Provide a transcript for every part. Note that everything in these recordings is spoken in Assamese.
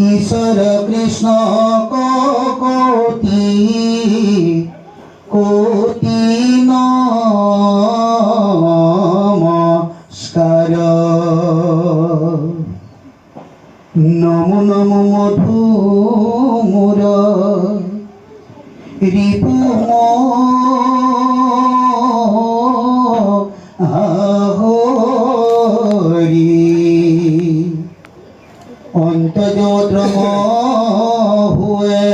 ईश्वर कृष्ण को कोटि নমো নমো মধুমুর রিপু হরি অন্তর্দ্রম হুয়ে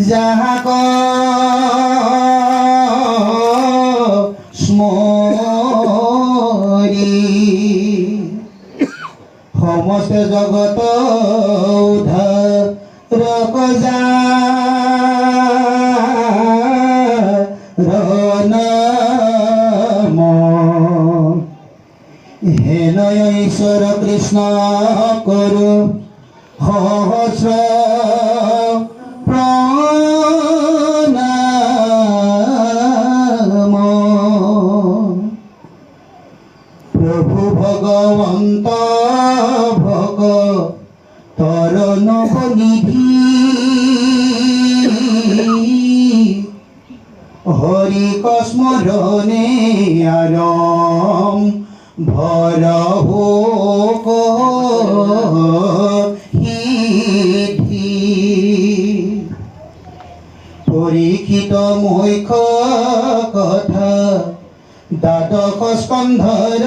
যাহাক স্মরি সমস্ত জগত উদ্ধারক যার নাম হেন ঈশ্বর কৃষ্ণ করু সহস্র প্রণাম প্রভু ভগবন্ত ভক্তর নবনিধি হরি কস্মরণে আরম ভর হোক হিধি পরীক্ষিত মুখ্য কথা দ্বাদশ স্কন্ধর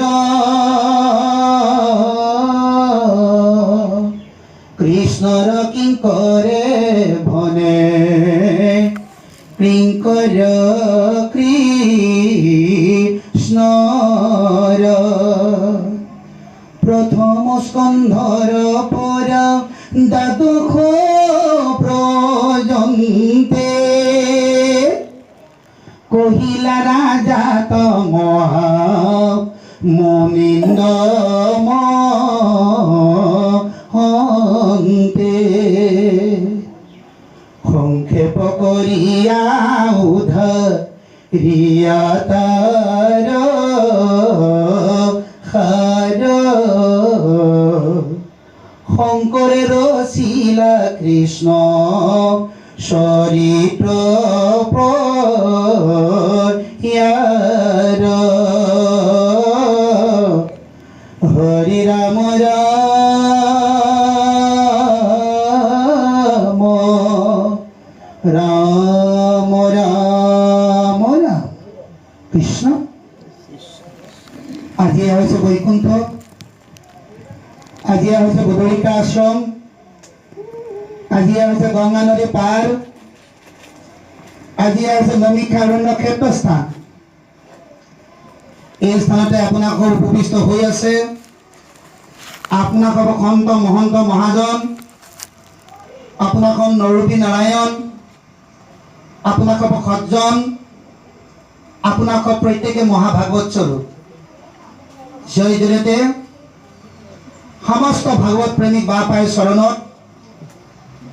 কৃষ্ণর কিঙ্করে ভনে কিঙ্কর কৃষ্ণর প্রথম স্কন্ধর পরা দ্বাদশ পর্যন্তে কহিলা রাজা তমহা মুনিন্দ মহন্তে সংক্ষেপ করিয়া উদ্ধরিয়া তার হার শঙ্করের শিলা কৃষ্ণ চরিত্র প্রয়ার হরি রাম রাম রাম রাম রাম কৃষ্ণ। আজি হৈছে বৈকুণ্ঠ, আজি হৈছে বদৰিকা আশ্ৰম, আজি হৈছে গংগা নদী পাৰ, আজি হৈছে নমিকাৰণ্য ক্ষেত্ৰস্থান। এই স্থানতে আপোনালোকৰ উপবিষ্ট হৈ আছে আপোনালোকৰ সন্ত মহন্ত মহাজন, আপোনালোকৰ নৰূপী নাৰায়ণ, আপোনালোকৰ সজ্জন, আপোনালোকৰ প্ৰত্যেকে মহাভাগৱত স্বৰূপ। সেই জৰিয়তে সমস্ত ভাগৱত প্ৰেমিক বাপাই চৰণত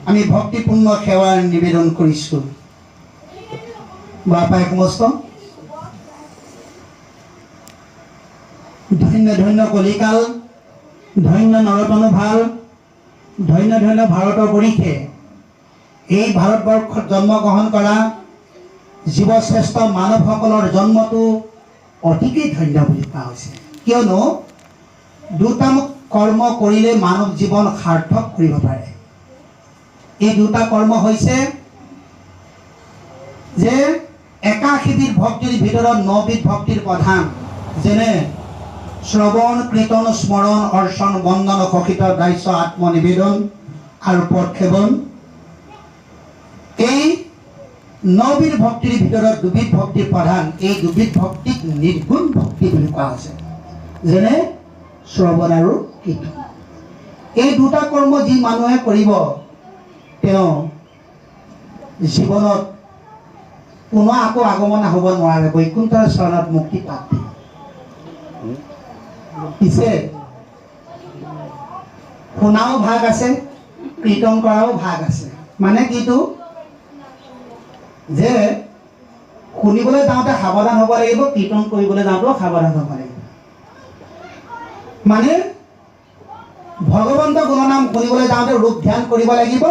আমি ভক্তিপূৰ্ণ সেৱাৰ নিবেদন কৰিছোঁ। বাপাই সমস্ত ধন্য ধন্য কলিকাল, ধন্য নৰতন ভাল, ধন্য ধন্য ভাৰতৰ পৰীক্ষে এই ভাৰতবৰ্ষত জন্মগ্ৰহণ কৰা জীৱশ্ৰেষ্ঠ মানৱসকলৰ জন্মটো অতিকেই ধন্য বুলি কোৱা হৈছে। কিয়নো দুটা কৰ্ম কৰিলে মানৱ জীৱন সাৰ্থক কৰিব পাৰে। এই দুটা কৰ্ম হৈছে যে ৮১বিধ ভক্তিৰ ভিতৰত ৯বিধ ভক্তিৰ প্ৰধান, যেনে শ্ৰৱণ কীৰ্তন স্মৰণ অৰ্চন বন্দন সখিত দাস্য আত্মনিবেদন আৰু পদসেৱন। এই ৯বিধ ভক্তিৰ ভিতৰত ২বিধ ভক্তি প্ৰধান। এই ২বিধ ভক্তিক নিৰ্গুণ ভক্তি বুলি কোৱা হৈছে, যেনে শ্ৰৱণ আৰু কীৰ্তন। এই দুটা কৰ্ম যি মানুহে কৰিব তেওঁ জীৱনত পুনৰ আকৌ আগমন হ'ব নোৱাৰে, বৈকুণ্ঠৰ চৰণত মুক্তি প্ৰাপ্তি। পিছে শুনাও ভাগ আছে, কীৰ্তন কৰাও ভাগ আছে। মানে কিটো যে শুনিবলৈ যাওঁতে সাৱধান হ'ব লাগিব, কীৰ্তন কৰিবলৈ যাওঁতেও সাৱধান হ'ব লাগিব। মানে ভগৱন্ত গুণনাম শুনিবলৈ যাওঁতে ৰূপ ধ্যান কৰিব লাগিব,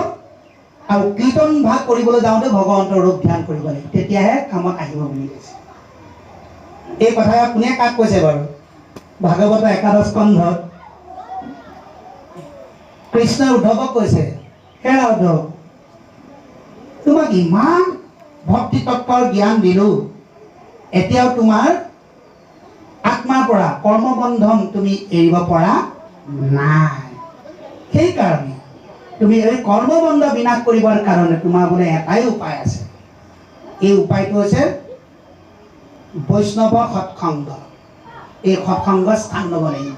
আৰু কীৰ্তন ভাগ কৰিবলৈ যাওঁতে ভগৱন্তৰ ৰূপ ধ্যান কৰিব লাগিব, তেতিয়াহে কামত আহিব বুলি কৈছে। এই কথা কোনে কাক কৈছে বাৰু? ভাগৱত একাদশ স্কন্ধত কৃষ্ণই উদ্ধৱক কৈছে, হে উদ্ধৱ, তোমাক ইমান ভক্তি তত্ত্বৰ জ্ঞান দিলোঁ, এতিয়াও তোমাৰ আত্মাৰ পৰা কৰ্মবন্ধন তুমি এৰিব পৰা নাই। সেইকাৰণে তুমি এই কৰ্মবন্ধ বিনাশ কৰিবৰ কাৰণে তোমাৰ বোলে এটাই উপায় আছে। এই উপায়টো হৈছে বৈষ্ণৱ সৎসংগ। এই সৎসংগ স্থান ল'ব লাগিব।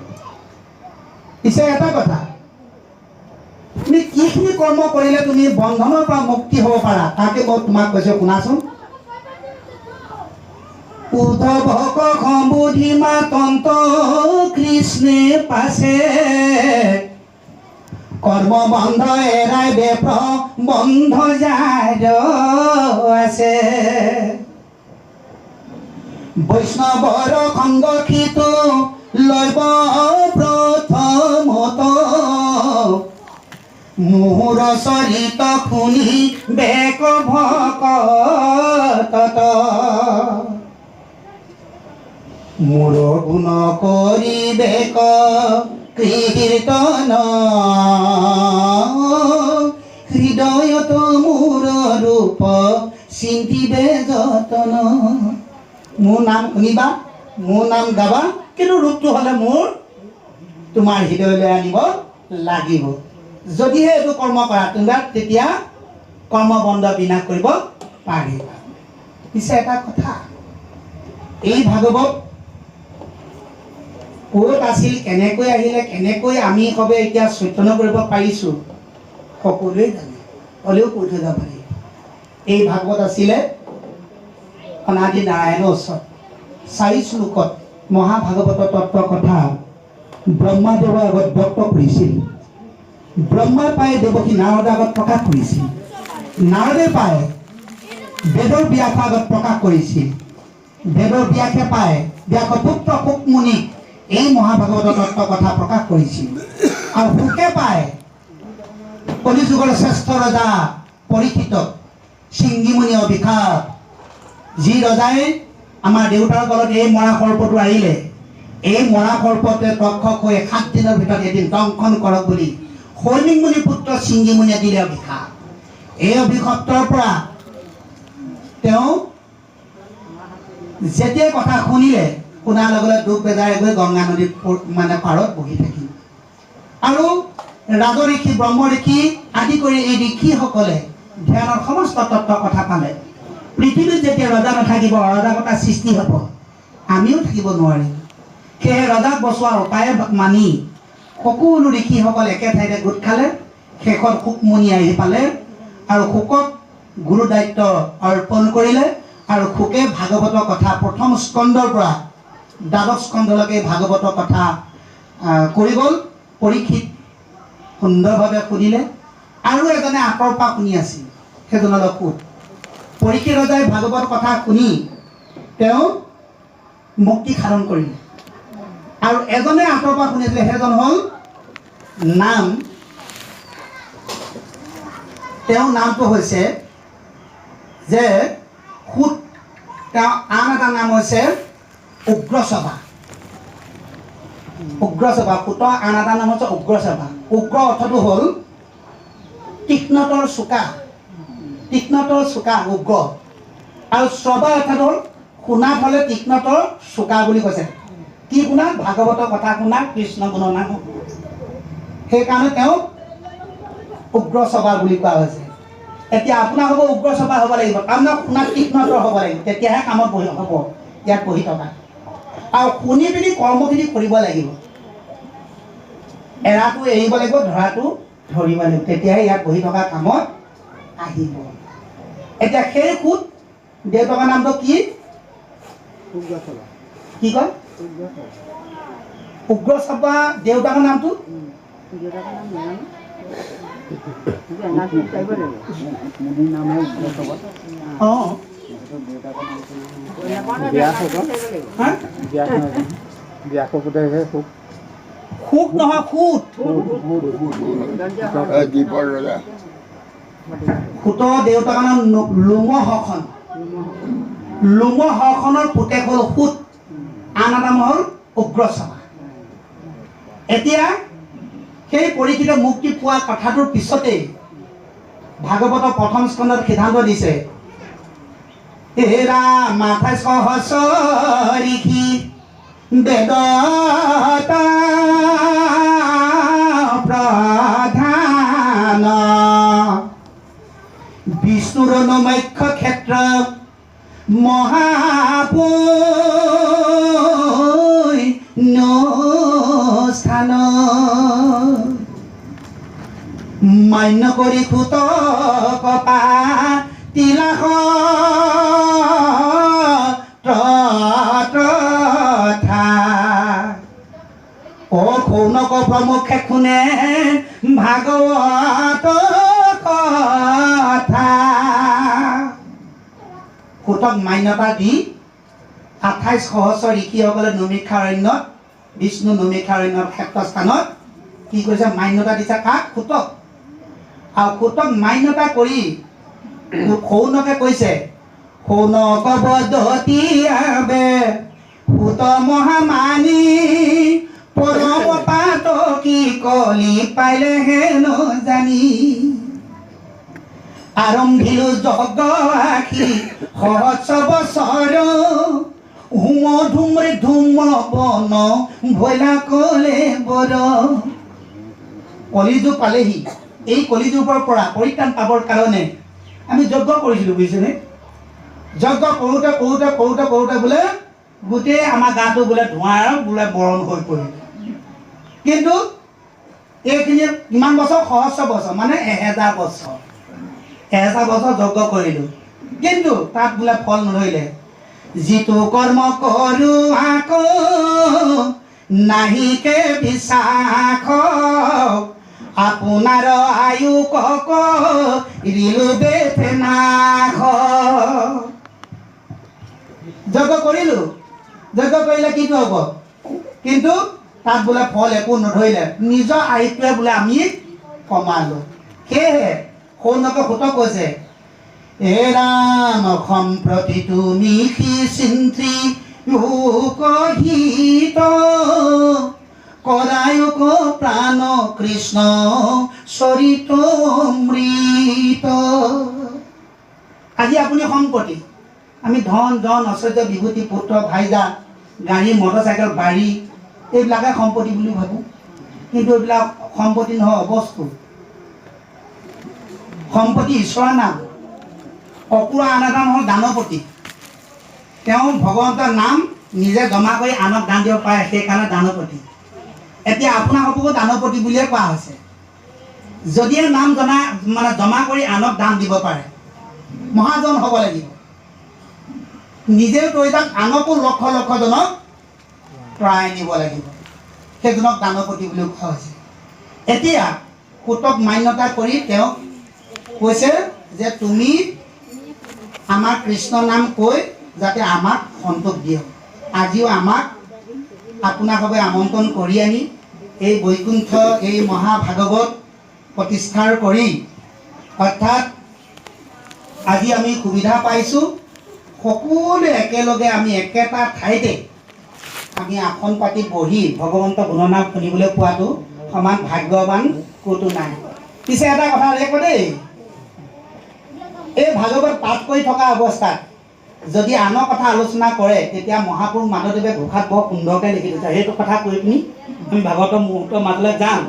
পিছে এটা কথা, তুমি কিখিনি কৰ্ম কৰিলে তুমি বন্ধনৰ পৰা মুক্তি হ'ব পাৰা, তাকে মই তোমাক কৈছোঁ, শুনাচোন। উদ্ধৱক সম্বোধি মাতন্ত কৃষ্ণে পাছে, কৰ্ম বন্ধ এৰাই বেপ্ৰ বন্ধ যায় আছে। বৈষ্ণৱৰ সংগ সিটো লৈব প্ৰথমত, মোৰ চৰিত শুনি বেক ভকত, মোৰ গুণ কৰি বেক কীৰ্তন, হৃদয়ত মোৰ ৰূপ চিন্তিবে যতন। মোৰ নাম শুনিবা, মোৰ নাম গাবা, কিন্তু ৰূপটো হ'লে মোৰ তোমাৰ হৃদয়লৈ আনিব লাগিব। যদিহে এইটো কৰ্ম কৰা তুমি তেতিয়া কৰ্মবন্ধ বিনাশ কৰিব পাৰিবা। পিছে এটা কথা, এই ভাগৱত ক'ত আছিল, কেনেকৈ আহিলে, কেনেকৈ আমি সবে এতিয়া চৈতন্য কৰিব পাৰিছোঁ, সকলোৱে জানে, হ'লেও কৈ থৈ যাব লাগিব। এই ভাগৱত আছিলে অনাদি নাৰায়ণৰ ওচৰত 4 শ্লোকত মহাভাগৱত তত্ত্ব কথা ব্ৰহ্মাদেৱৰ আগত ব্যক্ত কৰিছিল। ব্ৰহ্মা পাই দেৱকী নাৰদৰ আগত প্ৰকাশ কৰিছিল, নাৰদে পাই বেদৰ ব্যাসৰ আগত প্ৰকাশ কৰিছিল, বেদৰ ব্যাসে পাই ব্যাসৰ পুত্ৰ শুকমুনিক এই মহাভাগৱত তত্ত্ব কথা প্ৰকাশ কৰিছিল। আৰু শুকে পাই কলিযুগৰ শ্ৰেষ্ঠ ৰজা পৰীক্ষিতক সিংগীমুনি অভিশাপ, যি ৰজাই আমাৰ দেউতাৰ ঘৰত এই মৰা সৰ্পটো আহিলে, এই মৰা সৰ্পটোৱে তক্ষক হৈ 7 দিনৰ ভিতৰত এদিন দংশন কৰক বুলি সৈনিকমুনি পুত্ৰ সিংগীমুনিয়ে দিলে অভিশাপ। এই অভিশাপৰ পৰা তেওঁ যেতিয়াই কথা শুনিলে, শুনাৰ লগে লগে দুখ বেজাৰে গৈ গংগা নদীৰ পাৰত বহি থাকিল। আৰু ৰাজ ঋষি, ব্ৰহ্ম ঋষি আদি কৰি এই ঋষিসকলে ধ্যানৰ সমস্ত তত্ত্ব কথা পালে। পৃথিৱীত যেতিয়া ৰজা নাথাকিব, অৰাজকতা সৃষ্টি হ'ব, আমিও থাকিব নোৱাৰিম। সেয়ে ৰজাক বচোৱাৰ উপায় মানি সকলো ঋষিসকল একে ঠাইতে গোট খালে। শেষত শুকমুনি আহি পালে আৰু শুকক গুৰু দায়িত্ব অৰ্পণ কৰিলে। আৰু শুকে ভাগৱতৰ কথা প্ৰথম স্কন্ধৰ পৰা 12 স্কন্ধলৈকে ভাগৱতৰ কথা কৰি গ'ল। পৰীক্ষিত সুন্দৰভাৱে শুনিলে, আৰু এজনে আঁতৰ পৰা শুনি আছিল, সেইজন হ'ল শুক। পৰীক্ষিত ৰজাই ভাগৱত কথা শুনি তেওঁ মুক্তি সাধন কৰিলে। আৰু এজনে আঁতৰ পৰা শুনিছিলে, সেইজন হ'ল নাম, তেওঁৰ নামটো হৈছে যে সুত, তেওঁ আন এটা নাম হৈছে উগ্ৰসভা। উগ্ৰসভা, সুতৰ আন এটা নাম হৈছে উগ্ৰসভা। উগ্ৰ অৰ্থটো হ'ল তীক্ষ্ণতৰ চোকা, তীক্ষ্ণতৰ চোকা উগ্ৰ। আৰু সভা অৰ্থটো হ'ল শুনাত হ'লে তীক্ষ্ণতৰ চোকা বুলি কৈছে। কি শুনা? ভাগৱতৰ কথা শুনা, কৃষ্ণ গুণনাম। সেইকাৰণে তেওঁ উগ্ৰসভা বুলি কোৱা হৈছে। এতিয়া আপোনাৰ হ'ব উগ্ৰসভা হ'ব লাগিব, আপোনাৰ শুনাত তীক্ষ্ণতৰ হ'ব লাগিব, তেতিয়াহে কামত বহি হ'ব ইয়াত বহি থকা। আৰু শুনি পিনি কৰ্মখিনি কৰিব লাগিব। এৰাটো এৰিব লাগিব, ধৰাটো ধৰিব লাগিব, তেতিয়াহে ইয়াত বহি থকা কামত আহিব। এতিয়া সেই সুত দেউতাকৰ নামটো কি? কি কয়? উগ্ৰসভা দেউতাকৰ নামটো? সুক নহয়, সুত। সুতৰ দেউতাকৰ নাম লোমহৰ্ষণ। লোমহৰ্ষণৰ পুতেক হ'ল সুত, আন এটা নাম হ'ল উগ্ৰসভা। এতিয়া সেই পৰীক্ষিত মুক্তি পোৱা কথাটোৰ পিছতেই ভাগৱতৰ প্ৰথম স্কন্ধত সিদ্ধান্ত দিছে, এৰা মাথাই সহস্ৰৰিষি বেদতা প্ৰধান বিষ্ণুৰ নমখ্য ক্ষেত্ৰ মহাপুণ্যস্থান মান্য কৰি সুত কপা তিলাস তথা অখৌনক প্ৰমুখে শুনে ভাগৱত কথা। সুতক মান্যতা দি 28 সহস্ৰ ঋষিসকলে নমিক্ষাৰণ্যত বিষ্ণু নমিক্ষাৰণ্যৰ ক্ষেত্ৰস্থানত কি কৰিছে? মান্যতা দিছে কাক? সুতক। আৰু সুতক মান্যতা কৰি সৌনকে কৈছে, সৌনক বদতি আবে সুত মহামানী পৰম পাত কি কলি পাইলে হেন জানি আৰম্ভিলো যজ্ঞ আখি সহস্ৰ বছৰ হুম ধুম্ৰে ধুম বন ভৈলা কলে বৰ। কলিযুগ পালেহি। এই কলিযুগৰ পৰা পৰিত্ৰাণ পাবৰ কাৰণে আমি যজ্ঞ কৰিছিলোঁ, বুজিছেনে? যজ্ঞ কৰোঁতে কৰোঁতে কৰোঁতে কৰোঁতে বোলে গোটেই আমাৰ গাটো বোলে ধোঁৱাৰ বোলে বৰণ হৈ পৰিল। কিন্তু এইখিনি কিমান বছৰ? সহস্ৰ বছৰ, মানে 1000 বছৰ। 1000 বছৰ যজ্ঞ কৰিলোঁ, কিন্তু তাত বোলে ফল নধৰিলে। যিটো কৰ্ম কৰোঁ আকৌ নাহিকে বিশ্বাস আপোনাৰ আয়ু কক ৰিলো বেথেনাখ। যজ্ঞ কৰিলোঁ, যজ্ঞ কৰিলে কিটো হ'ব? কিন্তু তাত বোলে ফল একো নধৰিলে, নিজৰ আয়ুটোৱে বোলে আমি কমালোঁ। সেয়েহে সৌনকে সুতক কৈছে, হে ৰাম সম্প্ৰতি তুমি চিন্তি কহিত কৰায়ুক প্ৰাণ কৃষ্ণ চৰিত মৃত। আজি আপুনি সম্পত্তি, আমি ধন জন ঐশ্বৰ্য বিভূতি পুত্ৰ ভাইজা গাড়ী মটৰচাইকেল বাৰী এইবিলাকে সম্পত্তি বুলি ভাবোঁ, কিন্তু এইবিলাক সম্পত্তি নহয়, বস্তু। সম্পত্তি ঈশ্বৰৰ নাম। অকুৰা আন এটা নহ'ল দানপতি। তেওঁ ভগৱন্তৰ নাম নিজে জমা কৰি আনক দান দিব পাৰে, সেইকাৰণে দানপতি। এতিয়া আপোনালোককো দানপতি বুলিয়ে কোৱা হৈছে। যদিহে নাম জমা কৰি আনক দান দিব পাৰে, মহাজন হ'ব লাগিব। নিজেও তৰি তাক আনকো লক্ষ লক্ষ জনক প্ৰায় নিব লাগিব, সেইজনক দানপতি বুলি কোৱা হৈছে। এতিয়া সুতক মান্যতা কৰি তেওঁ কৈছে যে তুমি আমাৰ কৃষ্ণ নাম কৈ যাতে আমাক সন্তোষ দিয়ক। আজিও আমাক আপোনাকভাৱে আমন্ত্ৰণ কৰি আনি এই বৈকুণ্ঠ এই মহাভাগৱত প্ৰতিষ্ঠাৰ কৰি, অৰ্থাৎ আজি আমি সুবিধা পাইছোঁ সকলোৱে একেলগে আমি একেটা ঠাইতে আমি আসন পাতি বহি ভগৱন্ত গুণনাম শুনিবলৈ পোৱাটো সমান ভাগ্যৱান ক'তো নাই। পিছে এটা কথা দেখো দেই, এই ভাগৱত পাঠ কৰি থকা অৱস্থাত যদি আনৰ কথা আলোচনা কৰে, তেতিয়া মহাপুৰুষ মাধৱদেৱে ঘোষাত বৰ সুন্দৰকৈ লিখি দিছে। সেইটো কথা কৈ পিনি আমি ভাগৱতৰ মুহূৰ্তৰ মাজলৈ যাম।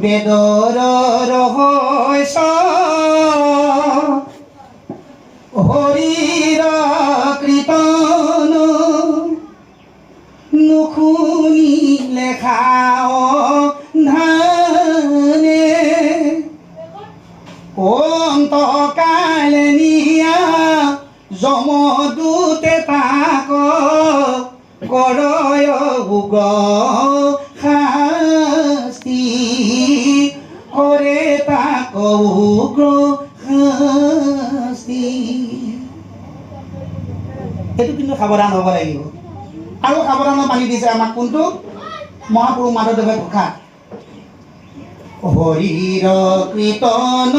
বেদৰ ৰহস্য হৰিৰ কীৰ্তন নুশুনিলে সাৱধানে অন্তকালে নিয়া যমদূতে তাক কৰয় উগ্ৰ শাস্তি, কৰে তাক উগ্ৰ শাস্তি। সেইটো কিন্তু সাৱধান হ'ব লাগিব। আৰু সাৱধানৰ বাণী দিছে আমাক কোনটো? মহাপুৰুষ মাধৱদেৱে ঘোষা। হৰিৰ কীৰ্তন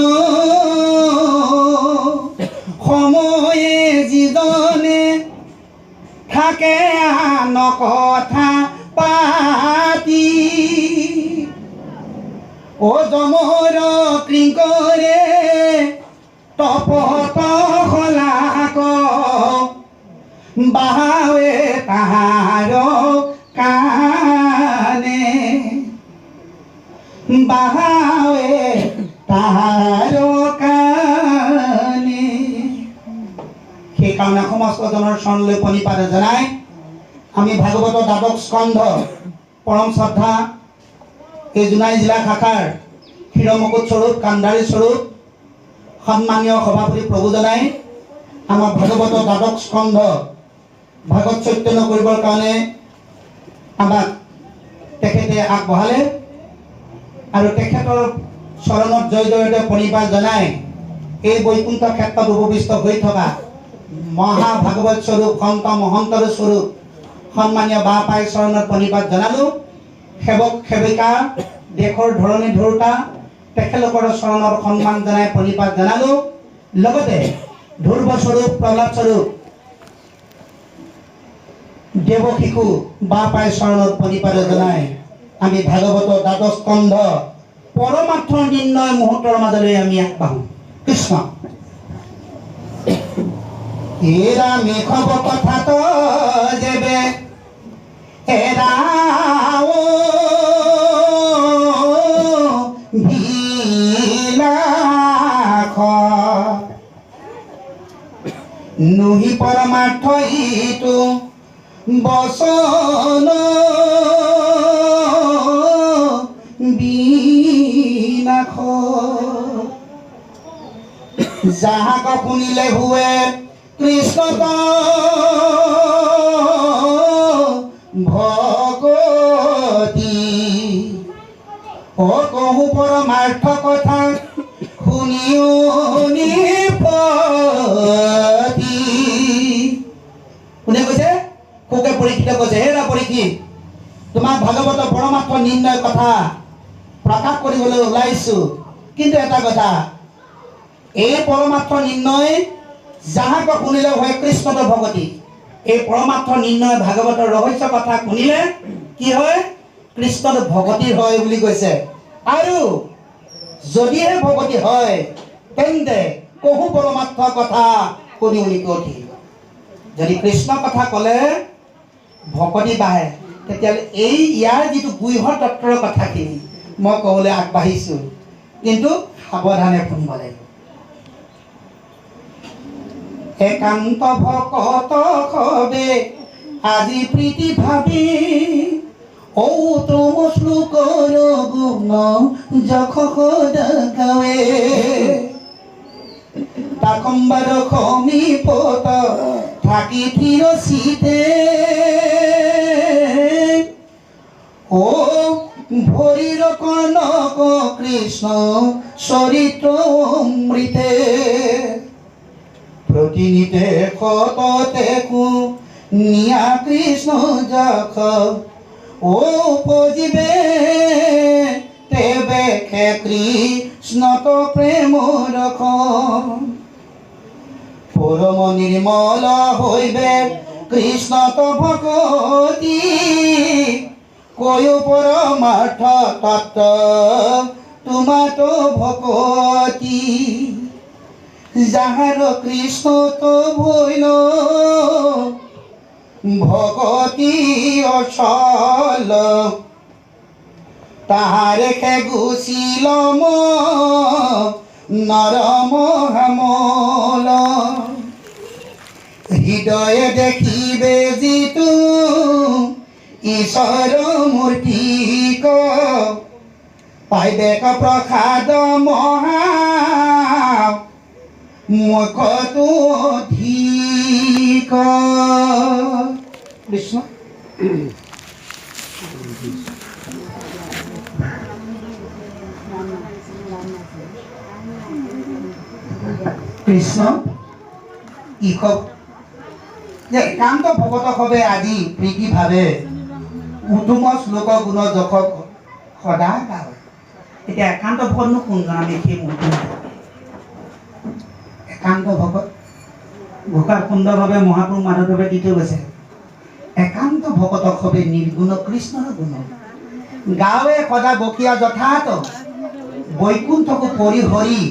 সময়ে যিজনে থাকে আন কথা পাতি ও জমৰ কৃংকৰে তপত খলাক বাহাৱে তাহাৰ কানে বাহাৱে তাহাৰ কানে সেইকাৰণে সমস্তজনৰ চৰণলৈ প্ৰণিপাত জনাই আমি ভাগৱত দ্বাদশ স্কন্ধ পৰম শ্ৰদ্ধা এই জোনাই জিলা শাখাৰ ক্ষীৰমুকুট স্বৰূপ কান্দাৰী স্বৰূপ সন্মানীয় সভাপতি প্ৰভুজনাই আমাৰ ভাগৱত দ্বাদশ স্কন্ধ ভাগৱত চৈতন্য কৰিবৰ কাৰণে আমাক তেখেতে আগবঢ়ালে আৰু তেখেতৰ চৰণত জয় জয়তে প্ৰণিপাত জনাই এই বৈকুণ্ঠ ক্ষেত্ৰত উপবিষ্ট হৈ থকা মহা ভাগৱত স্বৰূপ সন্ত মহন্তৰ স্বৰূপ সন্মানীয় বা পাই চৰণত প্ৰণিপাত জনালোঁ সেৱক সেৱিকা দেশৰ ধৰণী ধৰোতা তেখেতলোকৰ চৰণত সন্মান জনাই প্ৰণিপাত জনালোঁ লগতে ধ্ৰুৱ স্বৰূপ প্ৰহ্লাদ স্বৰূপ দেৱ শিশু বা পাই চৰণত প্ৰণিপাত জনাই আমি ভাগৱত দ্বাদশ স্কন্ধ পৰমাৰ্থ নিৰ্ণয় মুহূৰ্তৰ মাজলৈ আমি আগবাঢ়ো কৃষ্ণ এৰা মেঘব কথাত যেবে এৰা ভিলাখ নুহি পৰমাৰ্থ ইটো বচন বিনাশ যাহাক শুনিলে হুৱে কৃষ্ণ ভগতি ও কহু পৰমাৰ্থ কথা শুনিও নিপতি কোনে কৈছে কোকে পৰীক্ষিত কৈছে হেৰা পৰীক্ষিত তোমাক ভাগৱত পৰমাৰ্থ নিৰ্ণয় কথা প্ৰকাশ কৰিবলৈ ওলাইছোঁ কিন্তু এটা কথা এই পৰমাৰ্থ নিৰ্ণয় যাহাক শুনিলে হয় কৃষ্ণত ভগতি এই পৰমাৰ্থ নিৰ্ণয় ভাগৱতৰ ৰহস্য কথা শুনিলে কি হয় কৃষ্ণত ভগতি হয় বুলি কৈছে আৰু যদিহে ভগতি হয় তেন্তে কহু পৰমাৰ্থ কথা শুনি শুনি কঠি যদি কৃষ্ণ কথা ক'লে ভকতি বাঢ়ে তেতিয়াহ'লে এই ইয়াৰ যিটো গুহ্য তত্ত্বৰ কথাখিনি মই ক'বলৈ আগবাঢ়িছোঁ কিন্তু সাৱধানে শুনিব লাগিব একান্ত ভকত খবে আজি প্ৰীতি ভাবি ঔ তুম শ্লোকৰ গুণ যশ গাৱে তাকম্বাৰ সমীপত থাকি থিৰচিতে ও ভৰিৰ কনক কৃষ্ণ চৰিত্ৰ অমৃতে প্ৰতিনিতে সততে নিয়া কৃষ্ণ যশ ও পজিবে তেবে খে কৃষ্ণত প্ৰেম ৰখ পৰম নিৰ্মল হৈবে কৃষ্ণত ভকতি কয়ো পৰমাৰ্থ তত্ত্ব তোমাত ভকতি যাহাৰ কৃষ্ণত ভৈল ভগতি অচল তাহারে খে গুচিল নরম হামল হৃদয়ে দেখিবে যিটো ঈশ্বর মূর্তিক পাইবে প্রসাদ মহা মুখতো অধিক কৃষ্ণ কৃষ্ণ ইকক যে একান্ত ভকত হবে আজি প্ৰীতি ভাবে উত্তম শ্লোক গুণ যশ সদা গাৱ এতিয়া একান্ত ভকতনো কোনজন আমি সেই মুহূৰ্ত একান্ত ভকত ঘোষাত সুন্দৰভাৱে মহাপুৰুষ মাধৱদেৱে দি থৈ গৈছে একান্ত ভকত সবে নিৰ্গুণ কৃষ্ণৰ গুণ গাঁৱে সদা বকিয়া যথাত বৈকুণ্ঠকো পৰিহৰি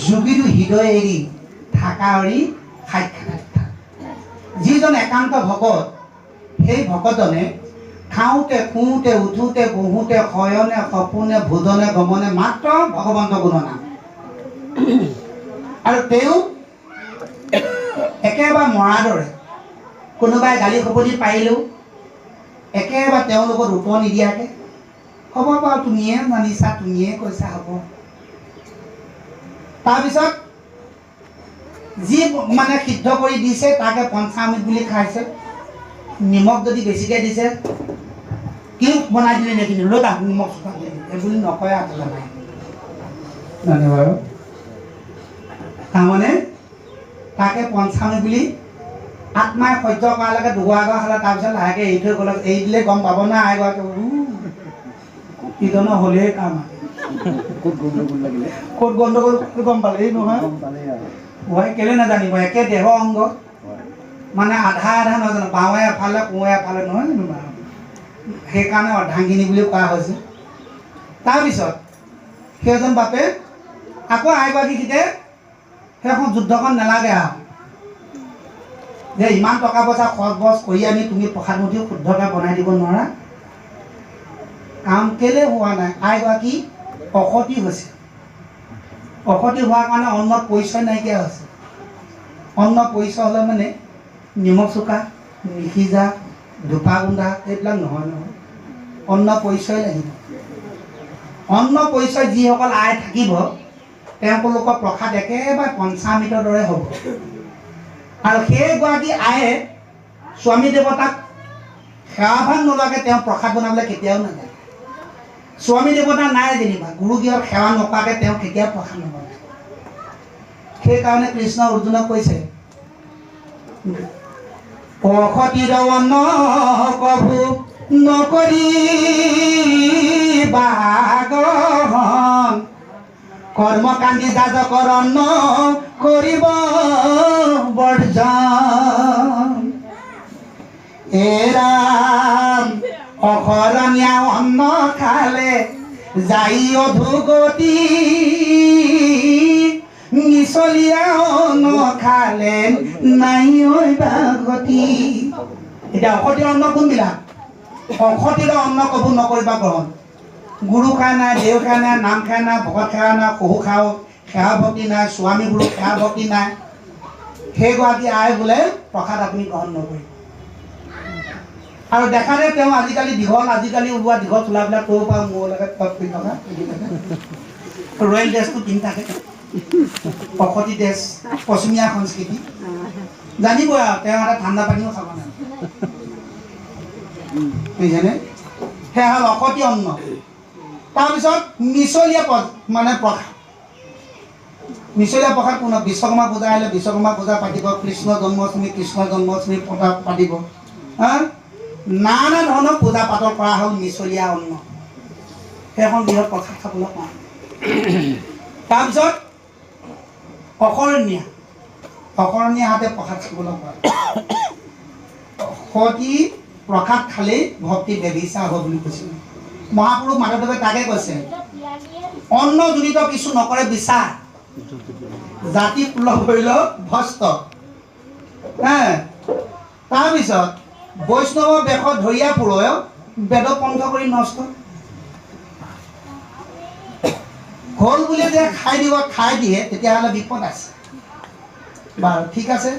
যোগীৰো হৃদয় এৰি থাকা অৰি সাক্ষাৎ যিজন একান্ত ভকত সেই ভকতজনে খাওঁতে শুওঁতে উঠোঁতে বহোঁতে শয়নে সপোনে ভোজনে গমনে মাত্ৰ ভগৱন্ত গুণনাম আৰু তেওঁ একেবাৰে মৰাৰ দৰে কোনোবাই গালি খপনি পাৰিলেও একেবাৰে তেওঁৰ লগত উত্তৰ নিদিয়াকৈ হ'ব বাৰু তুমিয়ে জানিছা তুমিয়ে কৈছা হ'ব তাৰপিছত যি মানে সিদ্ধ কৰি দিছে তাকে পঞ্চামৃত বুলি খাইছে নিমখ যদি বেছিকৈ দিছে কি বনাই দিলে নেকি ৰ'দা নিমখ এইবুলি নকয় আকৌ জানাই জানে বাৰু তাৰমানে তাকে পঞ্চামৃত বুলি আত্মাই সহ্য কৰালৈকে দুগৰাকী খালে তাৰপিছত লাহেকৈ এৰি থৈ গ'লে এৰি দিলে গম পাব না এগৰাকী ইজনৰ হ'লেই কাম ক'ত গণ্ডগোল গম পালেই নহয় মই কেলৈ নাজানিব একে দেহ অংগ মানে আধা আধা নহয় জানো বাওঁৱে এফালে কোঁৱে এফালে নহয় জানো বাৰু সেইকাৰণে অৰ্ধাংগিনী বুলি কোৱা হৈছে তাৰপিছত সেইজন বাপে আকৌ আইগৰাকীকিতে সেইখন যুদ্ধখন নালাগে আৰু যে ইমান টকা পইচা খৰচ বছ কৰি আনি তুমি প্ৰসাদমুঠিও শুদ্ধকৈ বনাই দিব নোৱাৰা কাম কেলৈ হোৱা নাই আইগৰাকী অসতী হৈছে অসতী হোৱাৰ কাৰণে অন্নত পৰিচয় নাইকিয়া হৈছে অন্ন পৰিচয় হ'লে মানে নিমখ চোকা নিসিজা ধোপা গুণ্ডা এইবিলাক নহয় নহয় অন্ন পৰিচয় লাগিব অন্ন পৰিচয় যিসকল আই থাকিব তেওঁলোকৰ প্ৰসাদ একেবাৰে পঞ্চামৃতৰ দৰে হ'ব আৰু সেইগৰাকী আয়ে স্বামী দেৱতাক সেৱাভাগ নোলোৱাকৈ তেওঁ প্ৰসাদ বনাবলৈ কেতিয়াও নাজানে স্বামী দেৱতা নাই যেনিবা গুৰু গৃহত সেৱা নকৰাকৈ তেওঁ কেতিয়াও প্ৰসাদ নবনায় সেইকাৰণে কৃষ্ণ অৰ্জুনক কৈছে অসতীৰ অন্ন কভু নকৰিবা গ্ৰহণ কৰ্মকাণ্ডী যাজকৰ অন্ন কৰিব বৰ্জন এৰাম অসৰণীয়া অন্ন খালে যাই অধুগতি মিছলীয়া অন্ন খালে নাই গতি এতিয়া অসতীৰ অন্ন কোনবিলাক অসতীৰ অন্ন কভু নকৰিবা গ্ৰহণ গুৰু খাই নাই দেউ খাই নাই নাম খাই নাই ভকত সেৱা নাই শহু খাওঁ সেৱা ভক্তি নাই স্বামী গুৰু সেৱা ভক্তি নাই সেইগৰাকী আই বোলে প্ৰসাদ আপুনি গ্ৰহণ নকৰিব আৰু দেখা যায় তেওঁ আজিকালি ওলোৱা দীঘল চোলাবিলাক তোৰ পৰা মূৰলৈকে টপ কৰি থকা ৰয়েল ড্ৰেছটো পিন্ধি থাকে অসতী ড্ৰেছ পশ্চিমীয়া সংস্কৃতি জানিবই আৰু তেওঁ এটা ঠাণ্ডা পানীও খাব নাই বুজিছেনে সেয়া হ'ল অসতী অন্ন তাৰপিছত মিছলীয়া মানে প্ৰসাদ মিছলীয়া প্ৰসাদ কোনো বিশ্বকৰ্মা পূজা আহিলে বিশ্বকৰ্মা পূজা পাতিব কৃষ্ণ জন্মাষ্টমী পাতিব নানা ধৰণৰ পূজা পাতল কৰা হ'ল মিছলীয়া অন্ন সেইখন গৃহত প্ৰসাদ খাবলৈ পাওঁ তাৰপিছত অসৰণীয়া হাতে প্ৰসাদ খাবলৈ পায় সতী প্ৰসাদ খালেই ভক্তি বেবিচাৰ হ'ব বুলি কৈছিল মহাপুৰুষ মাধৱদেৱে তাকে কৈছে অন্ন জনিত কিছু নকৰে বিচাৰ জাতি পুলহ কৰিল ভস্ত তাৰপিছত বৈষ্ণৱ বেশত ধৰিয়া পুৰয় বেদ পন্থ কৰি নষ্ট হ'ল বুলি যে খাই দিয়ে তেতিয়াহ'লে বিপদ আছে বাৰু ঠিক আছে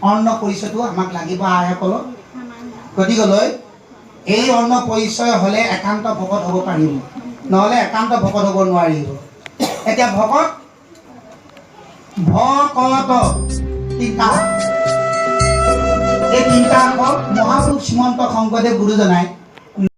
অন্ন পৰিচয়টো আমাক লাগিব আইসকলক গতিকেলৈ এই অন্ন পৰিচয় হ'লে একান্ত ভকত হ'ব পাৰিব নহ'লে একান্ত ভকত হ'ব নোৱাৰিব এতিয়া ভকত তিনিটা এই তিনিটা মহাপুৰুষ শ্ৰীমন্ত শংকৰদেৱ গুৰুজনাই